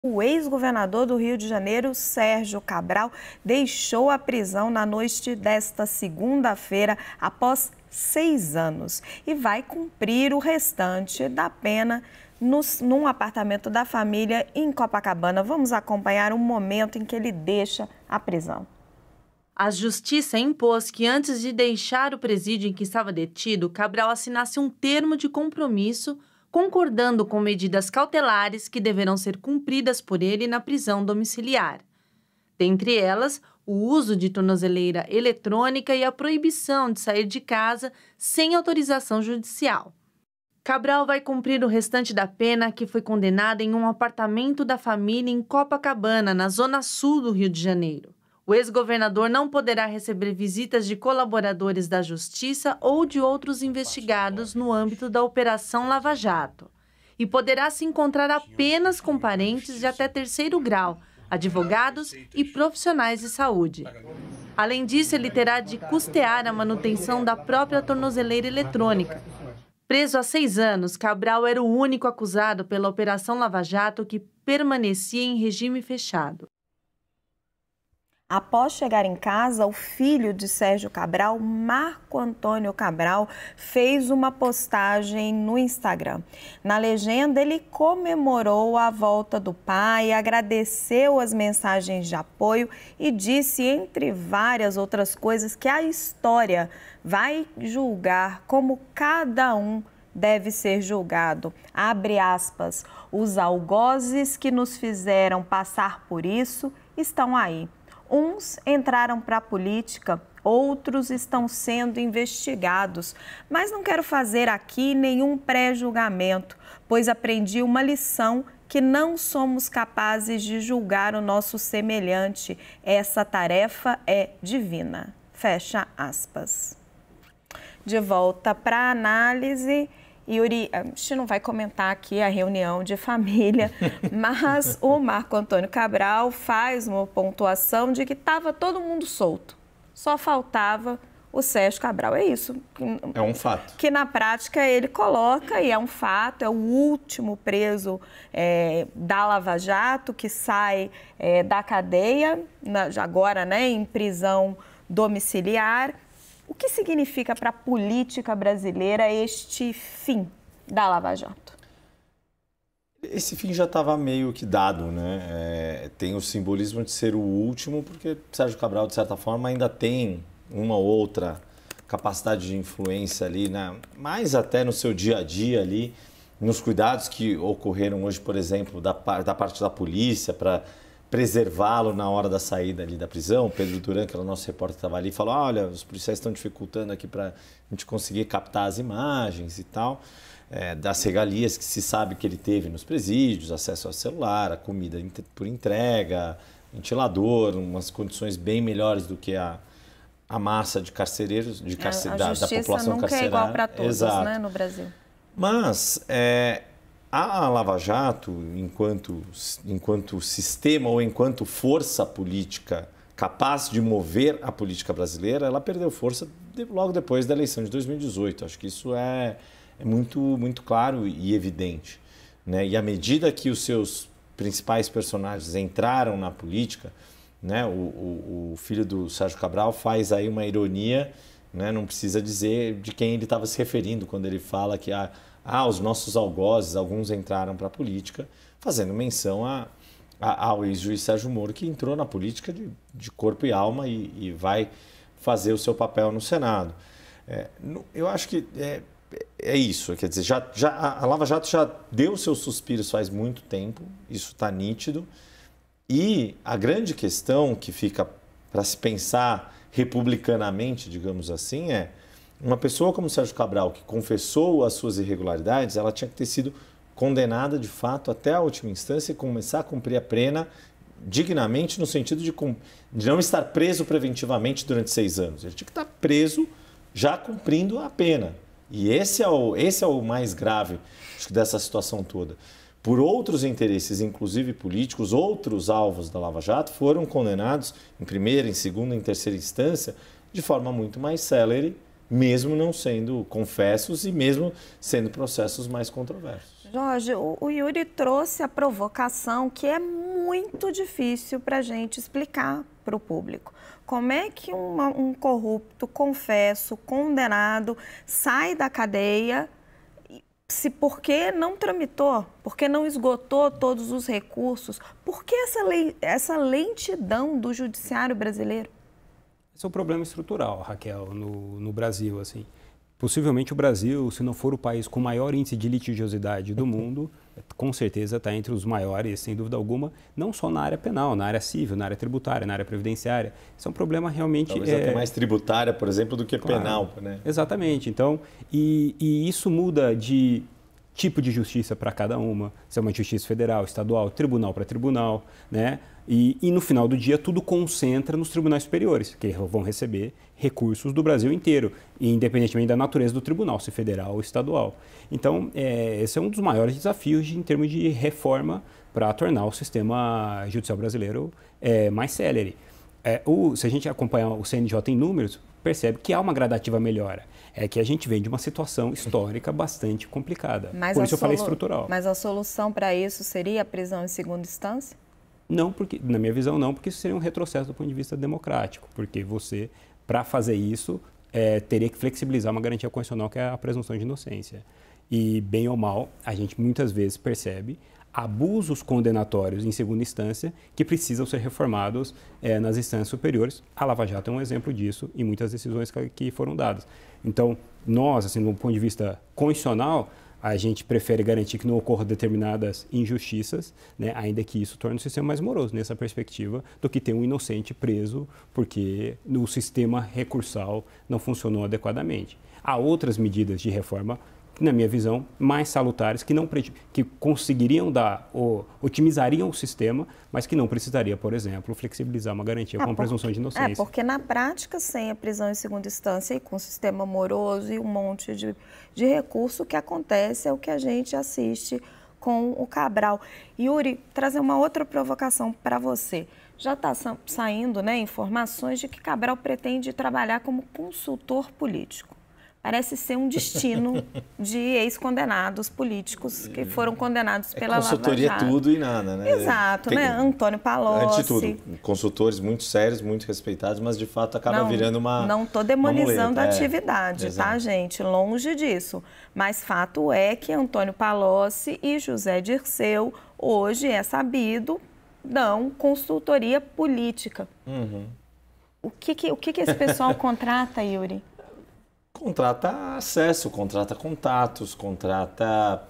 O ex-governador do Rio de Janeiro, Sérgio Cabral, deixou a prisão na noite desta segunda-feira, após 6 anos, e vai cumprir o restante da pena num apartamento da família em Copacabana. Vamos acompanhar o momento em que ele deixa a prisão. A justiça impôs que, antes de deixar o presídio em que estava detido, Cabral assinasse um termo de compromisso concordando com medidas cautelares que deverão ser cumpridas por ele na prisão domiciliar. Dentre elas, o uso de tornozeleira eletrônica e a proibição de sair de casa sem autorização judicial. Cabral vai cumprir o restante da pena, que foi condenada em um apartamento da família em Copacabana, na zona sul do Rio de Janeiro. O ex-governador não poderá receber visitas de colaboradores da Justiça ou de outros investigados no âmbito da Operação Lava Jato e poderá se encontrar apenas com parentes de até 3º grau, advogados e profissionais de saúde. Além disso, ele terá de custear a manutenção da própria tornozeleira eletrônica. Preso há 6 anos, Cabral era o único acusado pela Operação Lava Jato que permanecia em regime fechado. Após chegar em casa, o filho de Sérgio Cabral, Marco Antônio Cabral, fez uma postagem no Instagram. Na legenda, ele comemorou a volta do pai, agradeceu as mensagens de apoio e disse, entre várias outras coisas, que a história vai julgar como cada um deve ser julgado. Abre aspas, os algozes que nos fizeram passar por isso estão aí. Uns entraram para a política, outros estão sendo investigados, mas não quero fazer aqui nenhum pré-julgamento, pois aprendi uma lição que não somos capazes de julgar o nosso semelhante. Essa tarefa é divina. Fecha aspas. De volta para a análise. Yuri, a gente não vai comentar aqui a reunião de família, mas o Marco Antônio Cabral faz uma pontuação de que estava todo mundo solto. Só faltava o Sérgio Cabral. É isso. É um fato. Que na prática ele coloca, e é um fato, é o último preso da Lava Jato, que sai da cadeia, agora em prisão domiciliar. O que significa para a política brasileira este fim da Lava Jato? Esse fim já estava meio que dado, né? Tem o simbolismo de ser o último, porque Sérgio Cabral, de certa forma, ainda tem uma ou outra capacidade de influência ali, né? Mais até no seu dia a dia ali, nos cuidados que ocorreram hoje, por exemplo, da parte da polícia para preservá-lo na hora da saída ali da prisão. Pedro Duran, que era o nosso repórter que estava ali, falou, olha, os policiais estão dificultando aqui para a gente conseguir captar as imagens e tal, das regalias que se sabe que ele teve nos presídios, acesso ao celular, a comida por entrega, ventilador, umas condições bem melhores do que a massa de carcereiros, da população nunca carcerária. É igual para todos, exato, né, no Brasil. Mas a Lava Jato, enquanto sistema ou enquanto força política capaz de mover a política brasileira, ela perdeu força logo depois da eleição de 2018. Acho que isso é muito claro e evidente, né? E à medida que os seus principais personagens entraram na política, né, o filho do Sérgio Cabral faz aí uma ironia, né? Não precisa dizer de quem ele estava se referindo quando ele fala que os nossos algozes, alguns entraram para a política, fazendo menção ao ex-juiz Sérgio Moro, que entrou na política de corpo e alma e vai fazer o seu papel no Senado. Eu acho que é isso, quer dizer, a Lava Jato já deu seus suspiros faz muito tempo, isso está nítido, e a grande questão que fica para se pensar republicanamente, digamos assim, uma pessoa como Sérgio Cabral, que confessou as suas irregularidades, ela tinha que ter sido condenada de fato até a última instância e começar a cumprir a pena dignamente, no sentido de não estar preso preventivamente durante 6 anos. Ele tinha que estar preso já cumprindo a pena. E esse é o mais grave, acho que, dessa situação toda. Por outros interesses, inclusive políticos, outros alvos da Lava Jato foram condenados em primeira, em segunda, em terceira instância de forma muito mais célere, mesmo não sendo confessos e mesmo sendo processos mais controversos. Jorge, o Yuri trouxe a provocação que é muito difícil para a gente explicar para o público. Como é que um corrupto, confesso, condenado, sai da cadeia porque não tramitou, porque não esgotou todos os recursos? Por que essa lentidão do judiciário brasileiro? Esse é um problema estrutural, Raquel, no Brasil, assim. Possivelmente o Brasil, se não for o país com maior índice de litigiosidade do mundo, com certeza está entre os maiores, sem dúvida alguma, não só na área penal, na área civil, na área tributária, na área previdenciária. Isso é um problema realmente... Talvez até mais tributária, por exemplo, do que penal. Né? Exatamente. Então, e isso muda de tipo de justiça para cada uma, se é uma justiça federal, estadual, tribunal para tribunal, né? E no final do dia tudo concentra nos tribunais superiores, que vão receber recursos do Brasil inteiro, independentemente da natureza do tribunal, se federal ou estadual. Então, esse é um dos maiores desafios em termos de reforma para tornar o sistema judicial brasileiro mais célere. Se a gente acompanhar o CNJ em números, percebe que há uma gradativa melhora. É que a gente vem de uma situação histórica bastante complicada. Por isso eu falei estrutural. Mas a solução para isso seria a prisão em segunda instância? Não, porque, na minha visão, não, porque isso seria um retrocesso do ponto de vista democrático. Porque você, para fazer isso, teria que flexibilizar uma garantia constitucional que é a presunção de inocência. E, bem ou mal, a gente muitas vezes percebe abusos condenatórios em segunda instância que precisam ser reformados nas instâncias superiores. A Lava Jato é um exemplo disso e muitas decisões que foram dadas. Então, nós, assim, do ponto de vista constitucional, a gente prefere garantir que não ocorram determinadas injustiças, né, ainda que isso torne o sistema mais moroso nessa perspectiva, do que ter um inocente preso porque o sistema recursal não funcionou adequadamente. Há outras medidas de reforma, na minha visão, mais salutares, que conseguiriam otimizariam o sistema, mas que não precisaria, por exemplo, flexibilizar uma garantia com presunção de inocência. Porque na prática, sem a prisão em segunda instância e com o sistema moroso e um monte de recurso, o que acontece é o que a gente assiste com o Cabral. Yuri, trazer uma outra provocação para você. Já está saindo, né, informações de que Cabral pretende trabalhar como consultor político. Parece ser um destino de ex-condenados políticos que foram condenados pela Lava Jato. Consultoria é tudo e nada, né? Exato, né? Antônio Palocci. Antes de tudo, consultores muito sérios, muito respeitados, mas de fato acaba virando uma... Não estou demonizando a atividade, tá, gente? Longe disso. Mas fato é que Antônio Palocci e José Dirceu, hoje é sabido, dão consultoria política. Uhum. O que esse pessoal contrata, Yuri? Contrata acesso, contrata contatos, contrata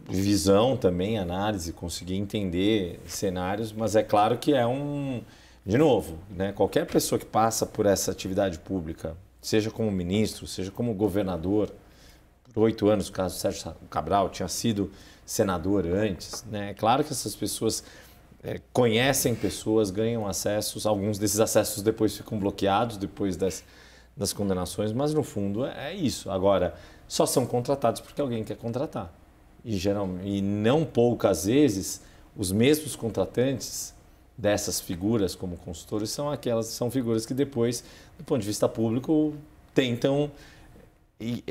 visão também, análise, conseguir entender cenários, mas é claro que de novo, né, qualquer pessoa que passa por essa atividade pública, seja como ministro, seja como governador, por 8 anos, no caso do Sérgio Cabral, tinha sido senador antes, né, é claro que essas pessoas conhecem pessoas, ganham acessos, alguns desses acessos depois ficam bloqueados, depois das condenações, mas no fundo é isso. Agora, só são contratados porque alguém quer contratar. E não poucas vezes, os mesmos contratantes dessas figuras como consultores são figuras que depois, do ponto de vista público, tentam e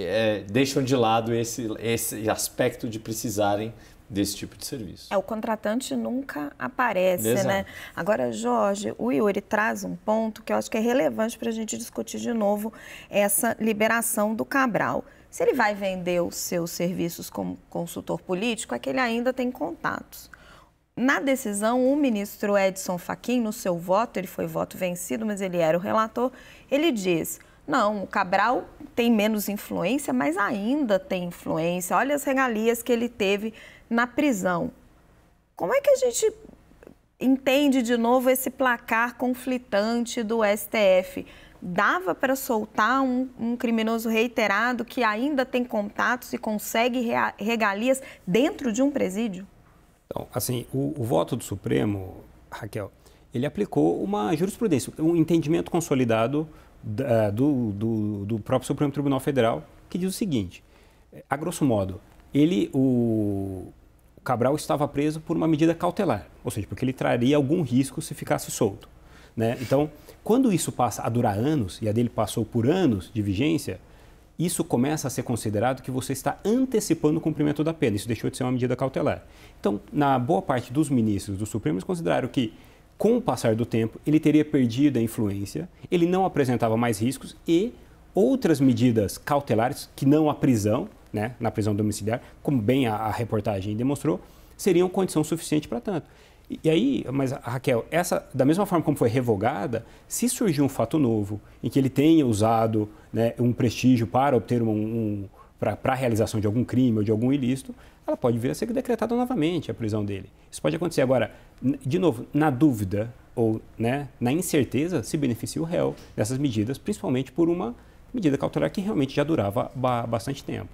deixam de lado esse aspecto de precisarem desse tipo de serviço. O contratante nunca aparece, Exato. né? Agora, Jorge, o Yuri traz um ponto que eu acho que é relevante para a gente discutir de novo essa liberação do Cabral. Se ele vai vender os seus serviços como consultor político, é que ele ainda tem contatos. Na decisão, o ministro Edson Fachin, no seu voto, ele foi voto vencido, mas ele era o relator, ele diz: não, o Cabral tem menos influência, mas ainda tem influência. Olha as regalias que ele teve na prisão. Como é que a gente entende de novo esse placar conflitante do STF? Dava para soltar um criminoso reiterado que ainda tem contatos e consegue regalias dentro de um presídio? Então, assim, o voto do Supremo, Raquel, ele aplicou uma jurisprudência, um entendimento consolidado do próprio Supremo Tribunal Federal, que diz o seguinte: a grosso modo, o Cabral estava preso por uma medida cautelar, ou seja, porque ele traria algum risco se ficasse solto, né? Então, quando isso passa a durar anos, e a dele passou por anos de vigência, isso começa a ser considerado que você está antecipando o cumprimento da pena. Isso deixou de ser uma medida cautelar. Então, na boa parte dos ministros do Supremo, eles consideraram que, com o passar do tempo, ele teria perdido a influência, ele não apresentava mais riscos e outras medidas cautelares, que não a prisão, né, na prisão domiciliar, como bem a reportagem demonstrou, seriam condição suficiente para tanto. E aí, mas Raquel, da mesma forma como foi revogada, se surgir um fato novo em que ele tenha usado, né, um prestígio para obter para a realização de algum crime ou de algum ilícito, ela pode vir a ser decretada novamente a prisão dele. Isso pode acontecer. Agora, de novo, na dúvida ou, né, na incerteza, se beneficia o réu dessas medidas, principalmente por uma medida cautelar que realmente já durava bastante tempo.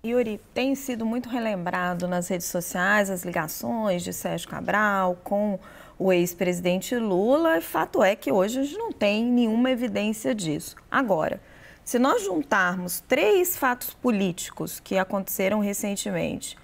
Yuri, tem sido muito relembrado nas redes sociais as ligações de Sérgio Cabral com o ex-presidente Lula, e fato é que hoje a gente não tem nenhuma evidência disso. Agora, se nós juntarmos 3 fatos políticos que aconteceram recentemente,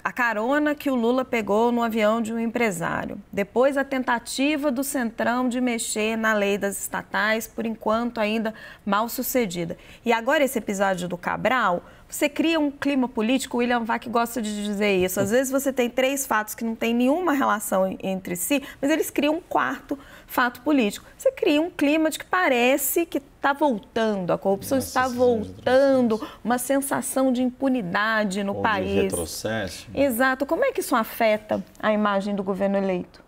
a carona que o Lula pegou no avião de um empresário, depois a tentativa do Centrão de mexer na lei das estatais, por enquanto ainda mal sucedida. E agora esse episódio do Cabral, você cria um clima político, o William Vac gosta de dizer isso, às vezes você tem 3 fatos que não têm nenhuma relação entre si, mas eles criam um 4º fato político. Você cria um clima de que parece que está voltando, a corrupção está voltando, uma sensação de impunidade no país. De retrocesso. Exato. Como é que isso afeta a imagem do governo eleito?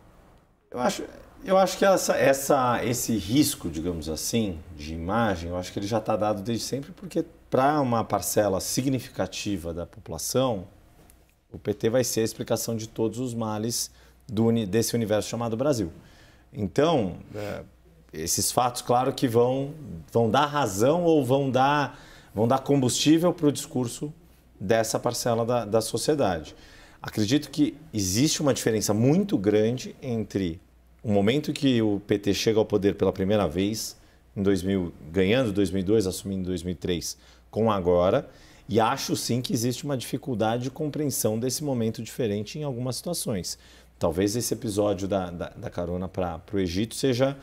Eu acho que esse risco, digamos assim, de imagem, eu acho que ele já está dado desde sempre, porque para uma parcela significativa da população, o PT vai ser a explicação de todos os males desse universo chamado Brasil. Então, esses fatos, claro que vão dar razão ou vão dar combustível para o discurso dessa parcela da sociedade. Acredito que existe uma diferença muito grande entre o momento que o PT chega ao poder pela primeira vez, ganhando em 2002, assumindo em 2003, com agora, e acho sim que existe uma dificuldade de compreensão desse momento diferente em algumas situações. Talvez esse episódio da carona para o Egito seja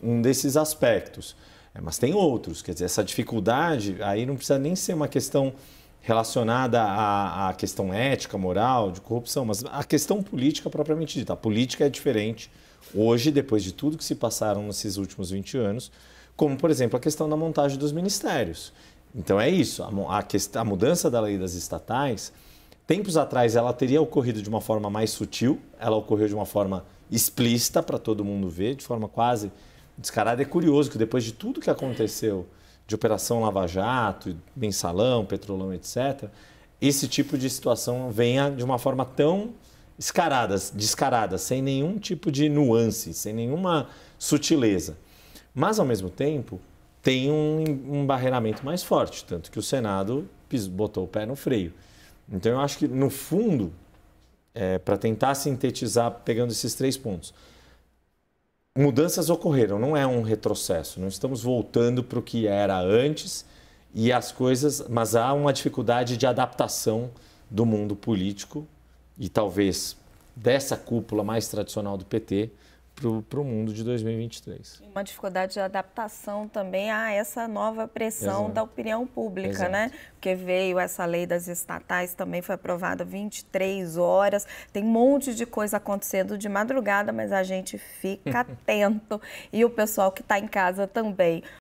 um desses aspectos, mas tem outros. Quer dizer, essa dificuldade aí não precisa nem ser uma questão relacionada à questão ética, moral, de corrupção, mas a questão política propriamente dita. A política é diferente hoje, depois de tudo que se passaram nesses últimos 20 anos, como, por exemplo, a questão da montagem dos ministérios. Então é isso, a mudança da lei das estatais, tempos atrás ela teria ocorrido de uma forma mais sutil, ela ocorreu de uma forma explícita para todo mundo ver, de forma quase descarada. É curioso que depois de tudo que aconteceu, de Operação Lava Jato, Mensalão, Petrolão, etc., esse tipo de situação venha de uma forma tão descarada, sem nenhum tipo de nuance, sem nenhuma sutileza. Mas, ao mesmo tempo, tem um embarreiramento mais forte, tanto que o Senado botou o pé no freio. Então, eu acho que, no fundo, para tentar sintetizar, pegando esses 3 pontos, mudanças ocorreram, não é um retrocesso, não estamos voltando para o que era antes e as coisas, mas há uma dificuldade de adaptação do mundo político e talvez dessa cúpula mais tradicional do PT para o mundo de 2023. Uma dificuldade de adaptação também a essa nova pressão da opinião pública, né? Porque veio essa lei das estatais, também foi aprovada 23 horas, tem um monte de coisa acontecendo de madrugada, mas a gente fica atento e o pessoal que está em casa também.